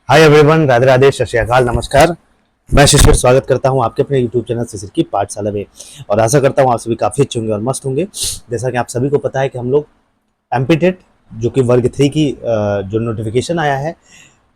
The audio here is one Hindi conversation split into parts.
हाय एवरीवन, राधे राधे, सत श्री अकाल, नमस्कार। मैं शिशिर स्वागत करता हूं आपके अपने यूट्यूब चैनल शिशिर की पाठशाला में। और आशा करता हूं आप सभी काफ़ी अच्छे होंगे और मस्त होंगे। जैसा कि आप सभी को पता है कि हम लोग एमपीटेट जो कि वर्ग 3 की जो नोटिफिकेशन आया है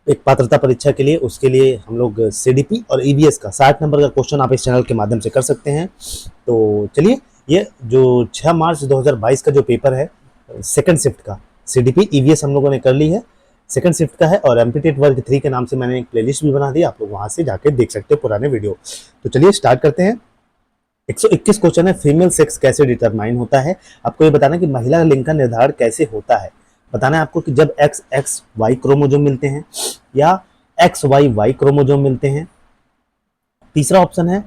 एक पात्रता परीक्षा के लिए, उसके लिए हम लोग सीडीपी और ईवीएस का 60 नंबर का क्वेश्चन आप इस चैनल के माध्यम से कर सकते हैं। तो चलिए, ये जो 6 मार्च 2022 का जो पेपर है सेकंड शिफ्ट का, सीडीपी ईवीएस हम लोगों ने कर ली है, सेकंड शिफ्ट का है। और एमपीटेट वर्ग 3 के नाम से मैंने एक प्लेलिस्ट भी बना दी, आप लोग वहां से जाके देख सकते हो पुराने वीडियो। तो चलिए स्टार्ट करते हैं। 121 क्वेश्चन है, फीमेल सेक्स कैसे डिटरमाइन होता है। आपको ये बताना कि महिला लिंग का निर्धारण कैसे होता है। बताना है आपको कि जब एक्स एक्स वाई क्रोमोजोम मिलते हैं या एक्स वाई वाई क्रोमोजोम मिलते हैं। तीसरा ऑप्शन है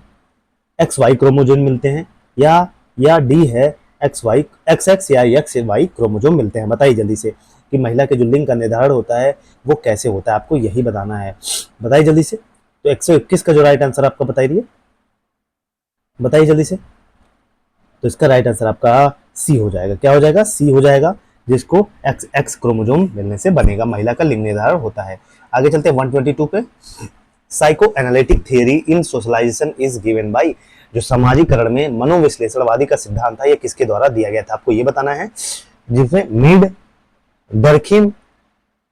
एक्स वाई क्रोमोजोम मिलते हैं, या डी है एक्स वाई एक्स एक्स या एक्स वाई क्रोमोजोम मिलते हैं। बताइए जल्दी से कि महिला के जो लिंग का निर्धारण होता है वो कैसे होता है, आपको यही बताना है। बताइए जल्दी से। तो 121 का जो राइट आंसर आपका बताइए, बताइए जल्दी से। तो इसका राइट आंसर आपका सी हो जाएगा। क्या हो जाएगा? सी हो जाएगा, जिसको एक्स एक्स क्रोमोजोम मिलने से बनेगा, महिला का लिंग निर्धारण होता है। आगे चलते हैं 122 पे। Psycho analytic theory in socialization is given by, जो सामाजिकरण में मनोविश्लेषणवादी का सिद्धांत था, ये किसके द्वारा दिया गया था, आपको ये बताना है। जिसमें मीड, डर्खिम,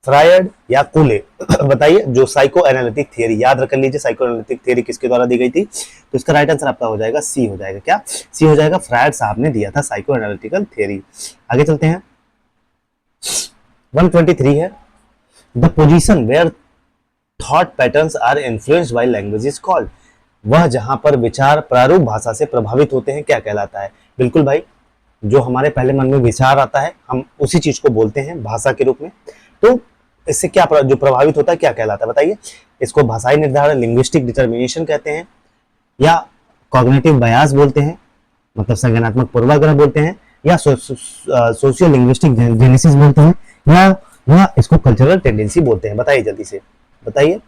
फ्रायड या कूले। बताइए, जो साइको एनालिटिक थियरी, याद रख लीजिए साइको एनालिटिक थियरी किसके द्वारा दी गई थी। तो इसका राइट आंसर आपका हो जाएगा सी हो जाएगा। क्या सी हो जाएगा? फ्रायड साहब ने दिया था साइको एनालिटिकल थियरी। आगे चलते हैं 123 है, the position where thought patterns are influenced by language is called, वह जहां पर विचार प्रारूप भाषा से प्रभावित होते हैं क्या कहलाता है। बिल्कुल भाई, जो हमारे पहले मन में विचार आता है हम उसी चीज को बोलते हैं भाषा के रूप में। तो इससे क्या जो प्रभावित होता है क्या कहलाता है, बताइए। इसको भाषाई निर्धारण, लिंग्विस्टिक डिटर्मिनेशन कहते हैं, या कॉग्निटिव बायस बोलते हैं, मतलब संज्ञानात्मक पूर्वाग्रह बोलते हैं, या सोशियो लिंग्विस्टिक जेनेसिस बोलते हैं, या इसको कल्चरल टेंडेंसी बोलते हैं। बताइए जल्दी से, बताइए।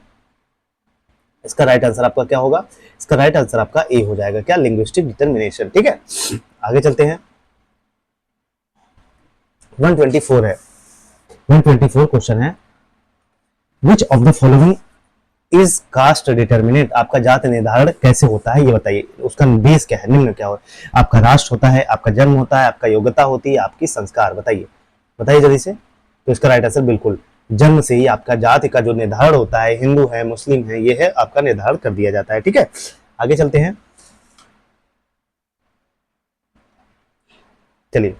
इसका राइट आंसर आपका क्या होगा? इसका राइट आंसर आपका ए हो जाएगा। क्या? Linguistic determination. ठीक है, आगे चलते हैं 124 है। 124 क्वेश्चन है, which of the following is caste determinant, आपका जात निर्धारण कैसे होता है ये बताइए। उसका बेस क्या है, निम्न क्या हो। आपका राष्ट्र होता है, आपका जन्म होता है, आपका योग्यता होती है, आपकी संस्कार। बताइए, बताइए जल्दी से। तो इसका राइट आंसर बिल्कुल जन्म से ही आपका जाति का जो निर्धारण होता है, हिंदू है, मुस्लिम है, ये है आपका निर्धारण कर दिया जाता है। ठीक है, आगे चलते हैं। चलिए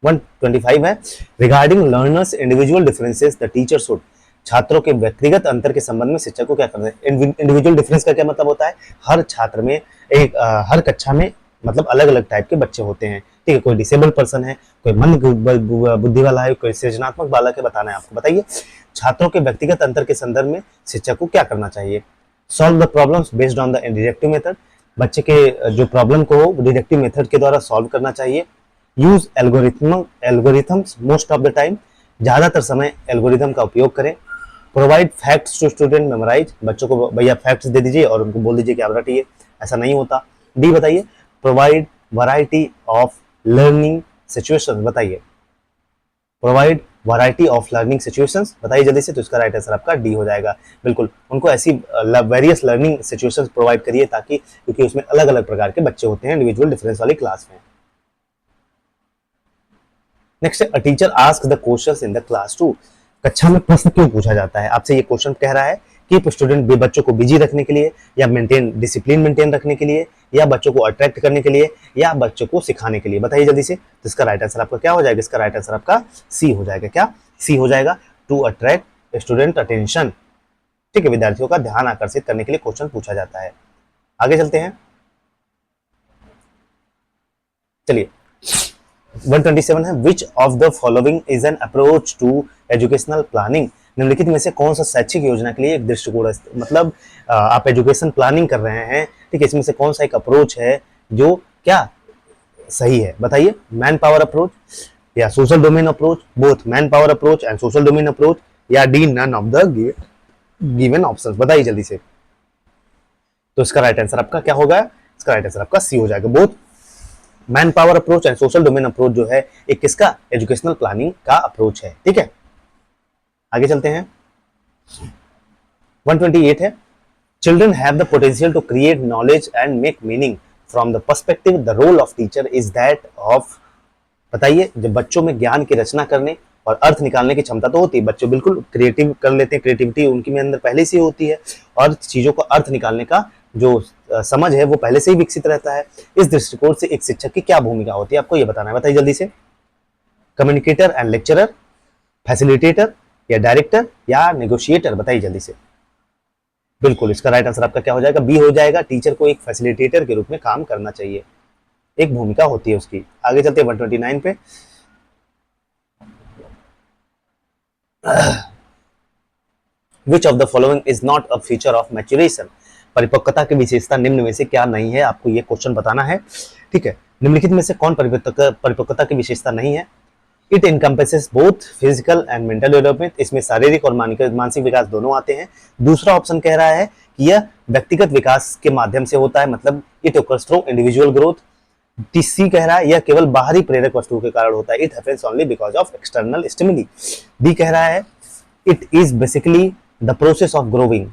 125 है, regarding learners individual differences the teacher should, छात्रों के व्यक्तिगत अंतर के संबंध में शिक्षक को क्या करना है। इंडिविजुअल डिफरेंस का क्या मतलब होता है? हर छात्र में हर कक्षा में मतलब अलग अलग टाइप के बच्चे होते हैं। ठीक है, कोई डिसेबल पर्सन है, कोई मंद बुद्धि वाला है, कोई सृजनात्मक बालक है, बताना है आपको। बताइए, छात्रों के व्यक्तिगत अंतर के संदर्भ में शिक्षक को क्या करना चाहिए। Solve the problems based on the deductive method, बच्चे के जो प्रॉब्लम को डिडक्टिव मेथड के द्वारा सॉल्व करना चाहिए। Use algorithms most of the time, ज्यादातर समय एल्गोरिथम का उपयोग करें। Provide facts to student memorise, बच्चों को भैया फैक्ट्स दे दीजिए और उनको बोल दीजिए कि आप रटिए, ऐसा नहीं होता। डी बताइए, provide variety of learning situations, बताइए। Provide variety of learning situations, बताइए जल्दी से। तो इसका राइट आंसर आपका डी हो जाएगा। बिल्कुल, उनको ऐसी वेरियस लर्निंग सिचुएशंस प्रोवाइड करिए ताकि, क्योंकि उसमें अलग अलग प्रकार के बच्चे होते हैं इंडिविजुअल डिफरेंस वाली क्लास में। Next, a teacher ask the questions in the class to, कक्षा में प्रश्न क्यों पूछा जाता है। आपसे ये क्वेश्चन कह रहा है कि स्टूडेंट बच्चों को बिजी रखने के लिए, या डिसिप्लिन मेंटेन रखने के लिए, या बच्चों को अट्रैक्ट करने के लिए, या बच्चों को सिखाने के लिए। बताइए जल्दी से। तो इसका राइट आंसर आपका क्या हो जाएगा? इसका राइट आंसर आपका सी हो जाएगा। क्या? सी हो जाएगा, टू अट्रैक्ट स्टूडेंट अटेंशन। ठीक है, विद्यार्थियों का ध्यान आकर्षित करने के लिए क्वेश्चन पूछा जाता है। आगे चलते हैं, चलिए 127 है, which of the following is an approach to educational planning, निम्नलिखित में से कौन सा शैक्षिक योजना के लिए एक दृष्टिकोण है। मतलब आप एजुकेशन प्लानिंग कर रहे हैं, ठीक है, इसमें से कौन सा एक अप्रोच है जो क्या सही है। बताइए, मैन पावर अप्रोच या social domain approach, both man power approach and social domain approach, या D none of the given options. बताइए जल्दी से। तो इसका राइट आंसर आपका क्या होगा? इसका राइट आंसर आपका सी हो जाएगा। Both man power approach and social domain approach जो है एक किसका? एजुकेशनल प्लानिंग का अप्रोच है। ठीक है, आगे चलते हैं। 128 है, children have the potential to create knowledge and make meaning from the perspective the role of teacher is that of. बताइए, जब बच्चों में ज्ञान की रचना करने और अर्थ निकालने की क्षमता तो होती है, बच्चे बिल्कुल क्रिएटिव कर लेते हैं, क्रिएटिविटी उनकी में अंदर पहले से ही होती है, और चीजों को अर्थ निकालने का जो समझ है वो पहले से ही विकसित रहता है। इस दृष्टिकोण से एक शिक्षक की क्या भूमिका होती है, आपको ये बताना है। बताइए जल्दी से। कम्युनिकेटर एंड लेक्चरर, फैसिलिटेटर या डायरेक्टर या नेगोशिएटर, बताइए जल्दी से। बिल्कुल, इसका राइट आंसर आपका क्या हो जाएगा, बी हो जाएगा। टीचर को एक फैसिलिटेटर के रूप में काम करना चाहिए, एक भूमिका होती है उसकी। आगे चलते हैं 129 पे। Which of the following is not a feature of maturation? परिपक्वता की विशेषता निम्न में से क्या नहीं है, आपको ये क्वेश्चन बताना है। ठीक है, निम्नलिखित में से कौन परिपक्वता की विशेषता नहीं है? It encompasses both physical and mental development, इसमें शारीरिक और मानसिक विकास दोनों आते हैं। दूसरा ऑप्शन कह रहा है कि यह व्यक्तिगत विकास के माध्यम से होता है, मतलब it occurs through individual growth. C कह रहा है यह केवल बाहरी प्रेरक वस्तुओं के कारण होता है, it happens only because of external stimuli. D कह रहा है it is basically the process of growing,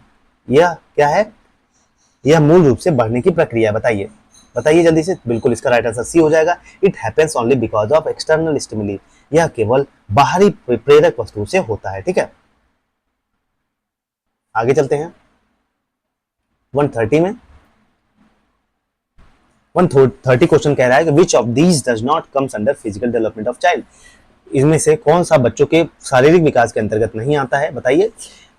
यह क्या है, यह मूल रूप से बढ़ने की प्रक्रिया। बताइए बताइए जल्दी से। बिल्कुल, इसका राइट आंसर सी हो जाएगा, it happens only because of external stimuli, यह केवल बाहरी प्रेरक वस्तु से होता है। ठीक है, आगे चलते हैं 130 में। 130 क्वेश्चन कह रहा है कि which of these does not comes under physical development of child, इसमें से कौन सा बच्चों के शारीरिक विकास के अंतर्गत नहीं आता है। बताइए।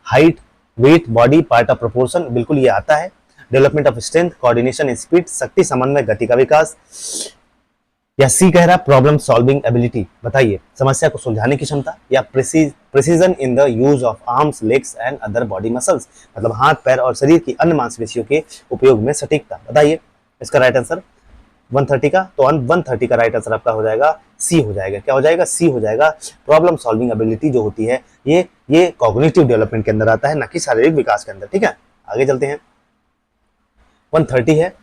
Height, weight, body, part of proportion, बिल्कुल ये आता है। Development of strength, coordination, speed, शक्ति, समन्वय, गति का विकास। या सी कह रहा है प्रॉब्लम सॉल्विंग एबिलिटी, बताइए समस्या को सुलझाने की क्षमता। या precision in the use of arms, legs and other body muscles, मतलब हाथ, पैर और शरीर की अन्य मांसपेशियों के उपयोग में सटीकता। बताइए इसका राइट आंसर 130 का, तो 130 का राइट आंसर आपका हो जाएगा सी हो जाएगा। क्या हो जाएगा, सी हो जाएगा। प्रॉब्लम सॉल्विंग एबिलिटी जो होती है ये कॉग्निटिव डेवलपमेंट के अंदर आता है, ना कि शारीरिक विकास के अंदर। ठीक है, आगे चलते हैं। 130 है,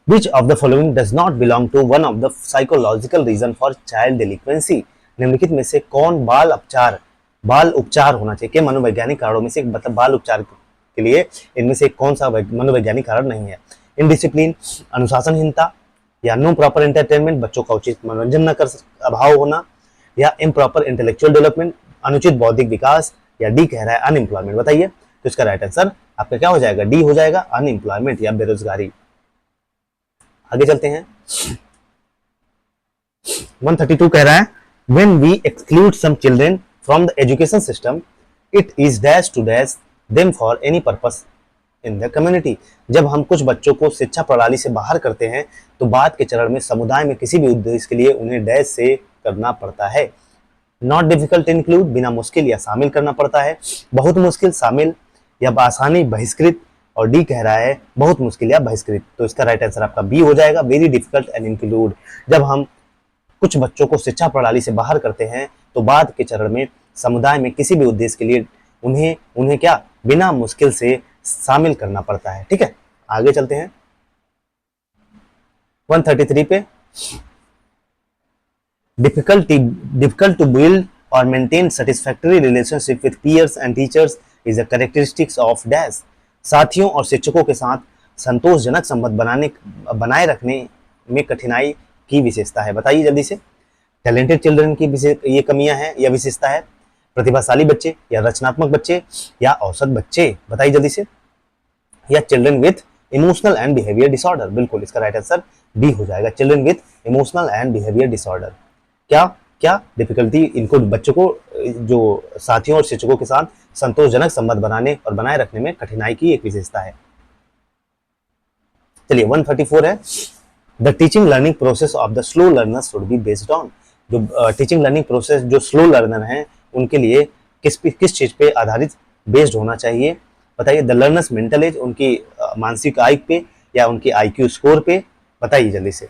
Which of the following does not belong to one of the psychological reason for child delinquency? निम्नलिखित में से कौन बाल उपचार होना चाहिए के मनोवैज्ञानिक कारणों में से, मतलब बाल उपचार के लिए इनमें से कौन सा मनोवैज्ञानिक कारण नहीं है? इनडिसिप्लिन, अनुशासनहीनता, या नो प्रॉपर एंटरटेनमेंट, बच्चों का उचित मनोरंजन न कर अभाव होना, या इम्प्रॉपर इंटेलेक्चुअल डेवलपमेंट, अनुचित बौद्धिक विकास, या डी कह रहा है अनएम्प्लॉयमेंट। बताइए, तो इसका राइट आंसर आपका क्या हो जाएगा, डी हो जाएगा, अनएम्प्लॉयमेंट या बेरोजगारी। आगे चलते हैं। 132 कह रहा है when we exclude some children from the education system it is dash to dash them for any purpose in the community। जब हम कुछ बच्चों को शिक्षा प्रणाली से बाहर करते हैं तो बाद के चरण में समुदाय में किसी भी उद्देश्य के लिए उन्हें डैश से करना पड़ता है। नॉट डिफिकल्ट इंक्लूड, बिना मुश्किल या शामिल करना पड़ता है। बहुत मुश्किल, शामिल या आसानी, बहिष्कृत। और डी कह रहा है बहुत मुश्किल या बहिष्कृत, तो इसका राइट आंसर आपका बी हो जाएगा, वेरी डिफिकल्ट एंड इंक्लूड। जब हम कुछ बच्चों को शिक्षा प्रणाली से बाहर करते हैं तो बाद के चरण में समुदाय में किसी भी उद्देश्य के लिए उन्हें क्या, बिना मुश्किल से शामिल करना पड़ता है। ठीक है, आगे चलते हैं 133 पे। डिफिकल्ट टू बिल्ड और maintain satisfactory relationship with peers and teachers is the characteristics of dash. साथियों और शिक्षकों के साथ संतोषजनक संबंध बनाए रखने में कठिनाई की विशेषता है। बताइए जल्दी से। टैलेंटेड चिल्ड्रन की ये कमियां हैं या विशेषता है, प्रतिभाशाली बच्चे या रचनात्मक बच्चे या औसत बच्चे, बताइए जल्दी से। या children with emotional and behaviour disorder, बिल्कुल इसका राइट आंसर बी हो जाएगा, children with emotional and behaviour disorder. क्या डिफिकल्टी, इनको बच्चों को जो साथियों और शिक्षकों के साथ संतोषजनक संबंध बनाने और बनाए रखने में कठिनाई की एक विशेषता है। चलिए 134 है, the teaching learning process of the slow learners should be based on. जो टीचिंग लर्निंग प्रोसेस जो स्लो लर्नर हैं उनके लिए किस चीज पे आधारित बेस्ड होना चाहिए। बताइए। द लर्नर्स मेंटल एज, उनकी मानसिक आयु पे या उनकी IQ स्कोर पे, बताइए जल्दी से।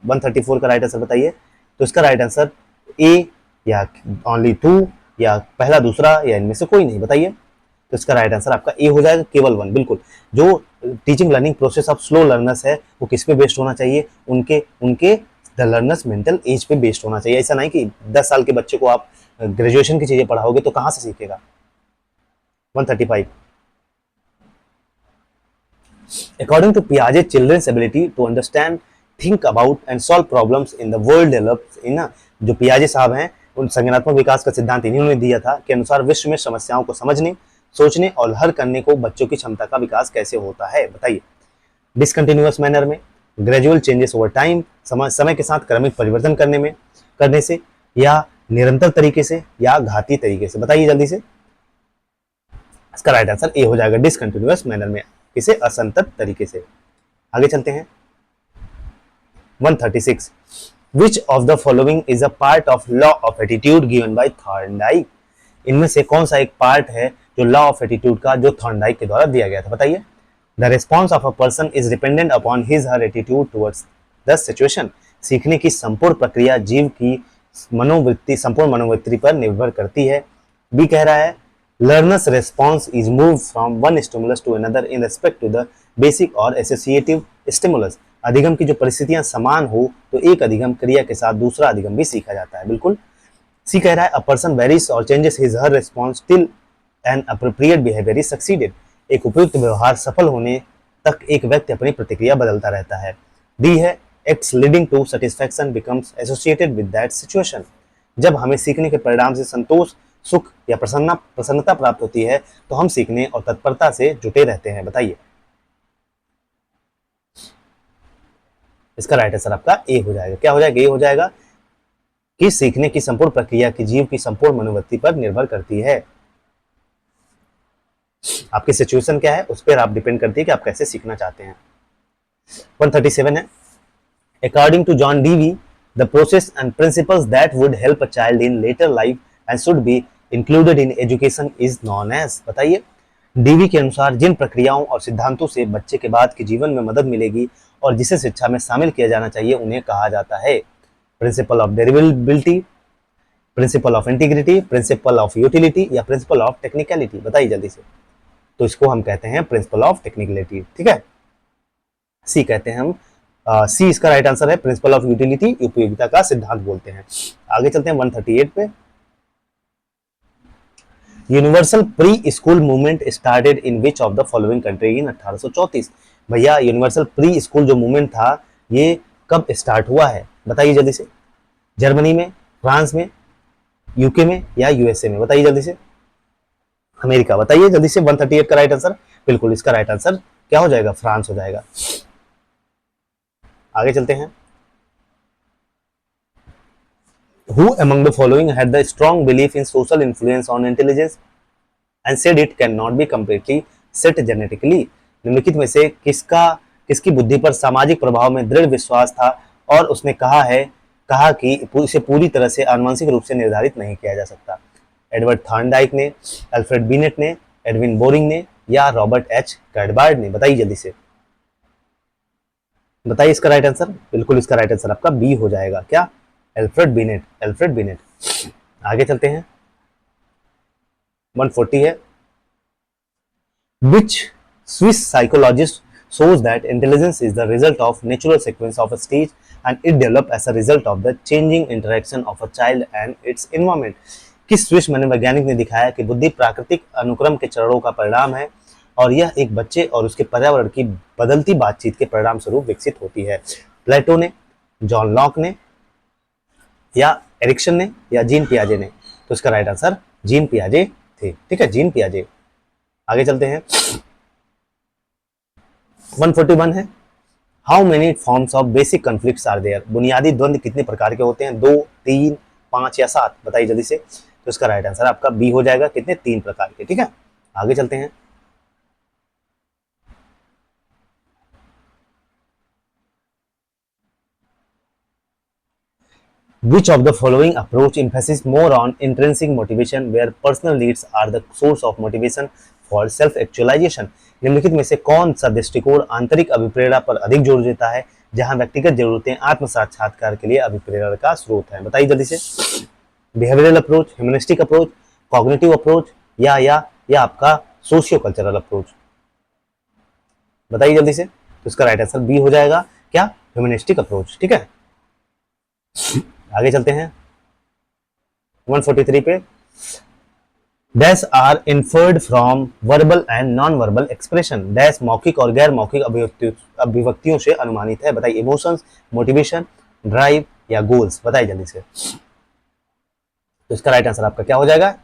134 का राइट आंसर बताइए। तो इसका राइट आंसर ए या ओनली 2 या पहला दूसरा या इनमें से कोई नहीं, बताइए। तो इसका राइट आंसर आपका ए हो जाएगा, केवल 1। बिल्कुल, जो teaching learning process of slow learners है वो किस पे बेस्ड होना चाहिए, उनके द लर्नर्स मेंटल एज पे बेस्ड होना चाहिए। ऐसा नहीं कि 10 साल के बच्चे को आप ग्रेजुएशन की चीजें पढ़ाओगे तो कहां से सीखेगा। 135 अकॉर्डिंग टू पियाजे children's ability to understand think about and solve problems in the world develops in, जो पियाजे साहब हैं उन संज्ञानात्मक विकास का सिद्धांत इन्होंने दिया था के अनुसार विश्व में समस्याओं को समझने, सोचने और हल करने को बच्चों की क्षमता का विकास कैसे होता है बताइए। डिसकंटिन्यूअस मैनर में, ग्रेजुअल चेंजेस ओवर टाइम, समय के साथ क्रमिक परिवर्तन करने से, या निरंतर तरीके से, या घातीय तरीके से। बताइए जल्दी से। इसका राइट आंसर ए हो जाएगा, डिसकंटिन्यूअस मैनर में, इसे असंतत तरीके से। आगे चलते हैं 136 विच of the following is a part of law of attitude given by Thorndike. इनमें से कौन सा एक पार्ट है जो लॉ ऑफ एटीट्यूड का जो थॉर्नडाइक के द्वारा दिया गया था बताइए। The response of a person is dependent upon his her attitude towards the situation. सीखने की संपूर्ण प्रक्रिया जीव की संपूर्ण मनोवृत्ति पर निर्भर करती है। बी कह रहा है learner's response is moved from one stimulus to another in respect to the basic or associative stimulus। अधिगम की जो परिस्थितियां समान हो तो एक अधिगम क्रिया के साथ दूसरा अधिगम भी सीखा जाता है, बिल्कुल। सी कह रहा है a person varies or changes his her response till an appropriate behavior is succeeded। एक उपयुक्त व्यवहार सफल होने तक एक व्यक्ति अपनी प्रतिक्रिया बदलता रहता है। डी है acts leading to satisfaction becomes associated with that situation। जब हमें सीखने के परिणाम से संतोष, सुख या प्रसन्नता प्राप्त होती है तो हम सीखने और तत्परता से जुटे रहते हैं। बताइए। इसका राइट आंसर आपका ए हो जाएगा। क्या हो जाएगा? ए हो जाएगा कि सीखने की संपूर्ण प्रक्रिया की जीव की संपूर्ण मनोवृत्ति पर निर्भर करती है। आपकी सिचुएशन क्या है उस पर आप डिपेंड करती है कि आप कैसे सीखना चाहते हैं। 137 है according to John Dewey the process and principles that would help a child in later life and should be included in education is known as. बताइए। डीवी के अनुसार जिन प्रक्रियाओं और सिद्धांतों से बच्चे के बाद के जीवन में मदद मिलेगी और जिसे शिक्षा में शामिल किया जाना चाहिए उन्हें कहा जाता है principle of derivability, principle of integrity, principle of utility या प्रिंसिपल ऑफ टेक्निकलिटी। बताइए जल्दी से। तो इसको हम कहते हैं प्रिंसिपल ऑफ टेक्निकलिटी, ठीक है। सी कहते हैं हम, सी इसका राइट आंसर है, प्रिंसिपल ऑफ यूटिलिटी उपयोगिता का सिद्धांत बोलते हैं। आगे चलते हैं 138 पे। Universal pre school movement started in which of the following country in 1834। भैया यूनिवर्सल प्री स्कूल जो मूवमेंट था ये कब स्टार्ट हुआ है बताइए जल्दी से। जर्मनी में, फ्रांस में, यूके में या यूएसए में। बताइए जल्दी से। अमेरिका। बताइए जल्दी से। 138 का राइट आंसर, बिल्कुल इसका राइट आंसर क्या हो जाएगा? फ्रांस हो जाएगा। आगे चलते हैं। Who among the following had the strong belief in social influence on intelligence and said it cannot be completely set genetically। निम्नलिखित में से किसकी बुद्धि पर सामाजिक प्रभाव में दृढ़ विश्वास था और उसने कहा कि इसे पूरी तरह से आनुवंशिक रूप से निर्धारित नहीं किया जा सकता। एडवर्ड थॉर्नडाइक ने, अल्फ्रेड बिनेट ने, एडविन बोरिंग ने या रॉबर्ट एच कैडबार्ड ने। बताइए जल्दी से। बताइए इसका राइट आंसर। बिल्कुल इसका राइट आंसर आपका बी हो जाएगा। क्या? Alfred beneath, Alfred beneath. आगे चलते हैं 140 है which Swiss psychologist shows that intelligence is the result of natural sequence of a stage and it develop as a result of the changing interaction of a child and its environment। किस स्विस मनोवैज्ञानिक ने दिखाया कि बुद्धि प्राकृतिक अनुक्रम के चरणों का परिणाम है और यह एक बच्चे और उसके पर्यावरण की बदलती बातचीत के परिणाम स्वरूप विकसित होती है। प्लेटो ने, जॉन लॉक ने या एरिक्सन ने या जीन पियाजे ने। तो इसका राइट आंसर जीन पियाजे थे, ठीक है, जीन पियाजे। आगे चलते हैं 141 है how many forms of basic conflicts are there. बुनियादी द्वंद्व कितने प्रकार के होते हैं? 2, 3, 5 या 7। बताइए जल्दी से। तो इसका राइट आंसर आपका बी हो जाएगा। कितने? 3 प्रकार के, ठीक है। आगे चलते हैं Which of the following approach emphasis more on intrinsic motivation where personal needs are the source of motivation for self-actualization। निम्नलिखित में से कौन सा दृष्टिकोण आंतरिक अभिप्रेरणा पर अधिक जोर देता है जहां व्यक्तिगत जरूरतें आत्म साक्षात्कार के लिए अभिप्रेरणा का स्रोत है? बताइए जल्दी से। Behavioural approach, humanistic approach, cognitive approach या आपका सोशियो कल्चरल अप्रोच। बताइए जल्दी से। तो इसका राइट आंसर बी हो जाएगा। क्या? ह्यूमनिस्टिक अप्रोच, ठीक है। आगे चलते हैं 143 पे, dash are inferred from verbal and non verbal expression, dash मौखिक और गैर मौखिक अभिव्यक्तियों से अनुमानित है। बताइए, इमोशंस, मोटिवेशन, ड्राइव या गोल्स। बताइए जल्दी से। तो इसका राइट आंसर आपका क्या हो जाएगा?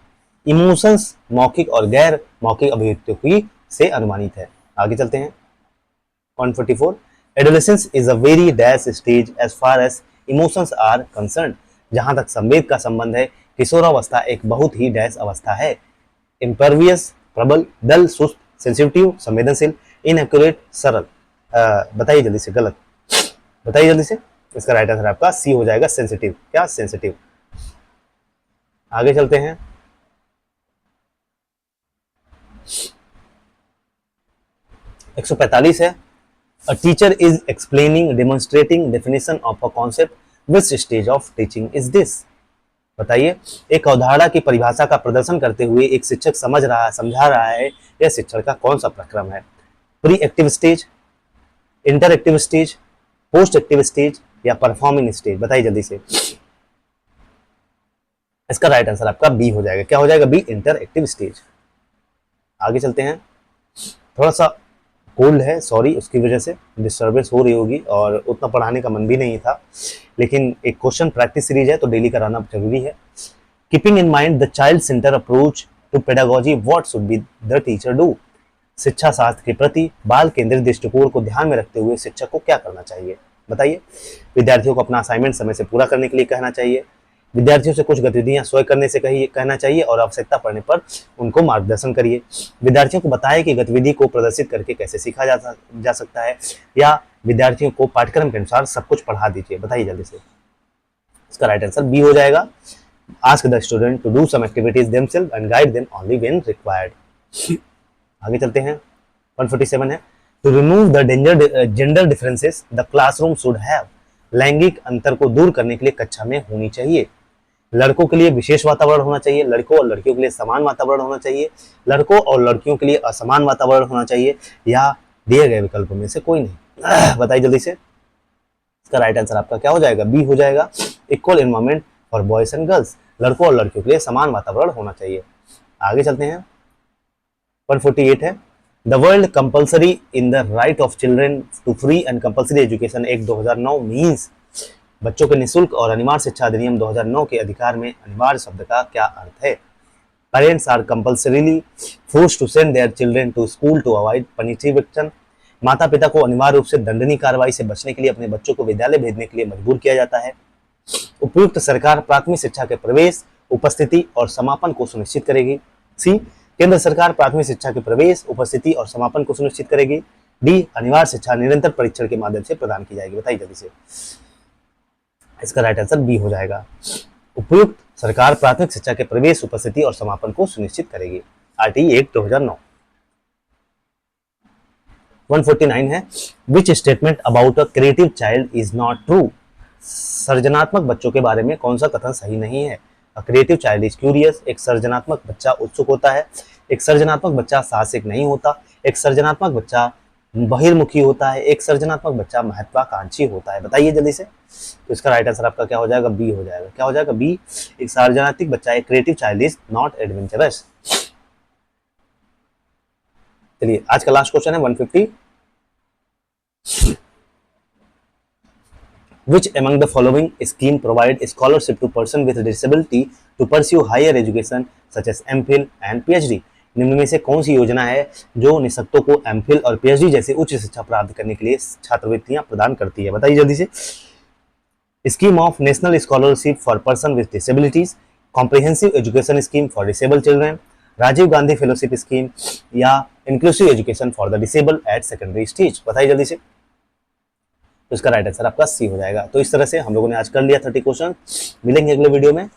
इमोशंस मौखिक और गैर मौखिक अभिव्यक्तियों से अनुमानित है। आगे चलते हैं। 144, adolescence is a very dash stage as far as emotions are concerned, जहां तक संवेद का संबंध है किशोरावस्था एक बहुत ही डैश अवस्था है। इम्परवियस प्रबल, डल सुस्त, सेंसिटिव संवेदनशील, इनएक्यूरेट सरल। बताइए जल्दी से। गलत, बताइए जल्दी से। इसका राइट आंसर आपका सी हो जाएगा, सेंसिटिव। क्या? सेंसिटिव। आगे चलते हैं। एक 145 है, A teacher is explaining, demonstrating definition of a concept. Which stage of teaching is this? बताइए, एक अवधारणा की परिभाषा का प्रदर्शन करते हुए एक शिक्षक समझा रहा है, यह शिक्षण का कौन सा प्रक्रम है? Pre active stage, inter active stage, post active stage या परफॉर्मिंग स्टेज? बताइए जल्दी से। इसका राइट आंसर आपका बी हो जाएगा। क्या हो जाएगा? B, interactive stage. आगे चलते हैं। थोड़ा सा कोल्ड है, सॉरी, उसकी वजह से डिस्टर्बेंस हो रही होगी और उतना पढ़ाने का मन भी नहीं था, लेकिन एक क्वेश्चन प्रैक्टिस सीरीज है तो डेली कराना जरूरी है। Keeping in mind the child centre approach to pedagogy, what should be the teacher do? शिक्षा शास्त्र के प्रति बाल केंद्रित दृष्टिकोण को ध्यान में रखते हुए शिक्षक को क्या करना चाहिए? बताइए। विद्यार्थियों को अपना असाइनमेंट समय से पूरा करने के लिए कहना चाहिए, विद्यार्थियों से कुछ गतिविधियां स्वयं करने से कहना चाहिए और आवश्यकता पड़ने पर उनको मार्गदर्शन करिए। विद्यार्थियों को बताएं कि गतिविधि को प्रदर्शित करके कैसे सीखा जा सकता है, या विद्यार्थियों को पाठ्यक्रम के अनुसार सब कुछ पढ़ा दीजिए। बताइए जल्दी से। इसका राइट आंसर बी हो जाएगा। Ask the student to do some activities themselves and guide them only when required. आगे चलते हैं। 147 है, to remove the gender differences the classroom should have, लैंगिक अंतर को दूर करने के लिए कक्षा में होनी चाहिए। लड़कों के लिए विशेष वातावरण होना चाहिए, लड़कों और लड़कियों के लिए समान वातावरण होना चाहिए, लड़कों और लड़कियों के लिए असमान वातावरण होना चाहिए, या दिए गए विकल्पों में से कोई नहीं। बताइए जल्दी से। इसका राइट आंसर आपका क्या हो जाएगा? बी हो जाएगा। Equal environment for boys and girls, लड़कों और लड़कियों के लिए समान वातावरण होना चाहिए। आगे चलते हैं। 148 है, the world compulsory in the right of children to free and compulsory education act 2009 means, बच्चों के निःशुल्क और अनिवार्य शिक्षा अधिनियम 2009 के अधिकार में अनिवार्य शब्द का क्या अर्थ है? Parents are compulsorily forced to send their children to school to avoid punishment, माता पिता को अनिवार्य रूप से दंडनीय कार्रवाई से बचने के लिए अपने बच्चों को विद्यालय भेजने के लिए मजबूर किया जाता है। उपयुक्त सरकार प्राथमिक शिक्षा के प्रवेश, उपस्थिति और समापन को सुनिश्चित करेगी। सी, केंद्र सरकार प्राथमिक शिक्षा के प्रवेश, उपस्थिति और समापन को सुनिश्चित करेगी। डी, अनिवार्य शिक्षा निरंतर परीक्षण के माध्यम से प्रदान की जाएगी। बताइए जल्दी से। इसका राइट आंसर बी हो जाएगा। उपयुक्त सरकार प्राथमिक शिक्षा के प्रवेश, उपस्थिति और समापन को सुनिश्चित करेगी। RTE act 2009। 149 है, which statement about a creative child is not true, सृजनात्मक बच्चों के बारे में कौन सा कथन सही नहीं है? A creative child is curious, एक सृजनात्मक बच्चा उत्सुक होता है, एक सृजनात्मक बच्चा साहसिक नहीं होता, एक सृजनात्मक बच्चा बहिर्मुखी होता है, एक सृजनात्मक बच्चा महत्वाकांक्षी होता है। बताइए जल्दी से। तो इसका राइट आंसर आपका क्या हो जाएगा? बी हो जाएगा। क्या हो जाएगा? बी, एक सृजनात्मक बच्चा, एक creative child is not adventurous. चलिए आज का लास्ट क्वेश्चन है 150। Which among the following scheme provide scholarship to person with disability to pursue higher education such as MPhil and PhD? निम्न में से कौन सी योजना है जो निःशक्तों को MPhil और PhD जैसे उच्च शिक्षा प्राप्त करने के लिए छात्रवृत्तियां प्रदान करती है? बताइए जल्दी से। Scheme of national scholarship for person with disabilities, comprehensive education scheme for disable children, Rajiv Gandhi fellowship scheme, या inclusive education for the disable at secondary stage? बताइए जल्दी से। तो इसका राइट आंसर आपका सी हो जाएगा। तो इस तरह से हम लोगों ने आज कर लिया 30 क्वेश्चन। मिलेंगे अगले वीडियो में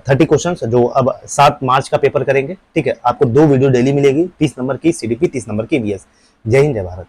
30 क्वेश्चन जो अब 7 मार्च का पेपर करेंगे। ठीक है, आपको 2 वीडियो डेली मिलेगी, 30 नंबर की CDP, 30 नंबर की VS। जय हिंद, जय भारत।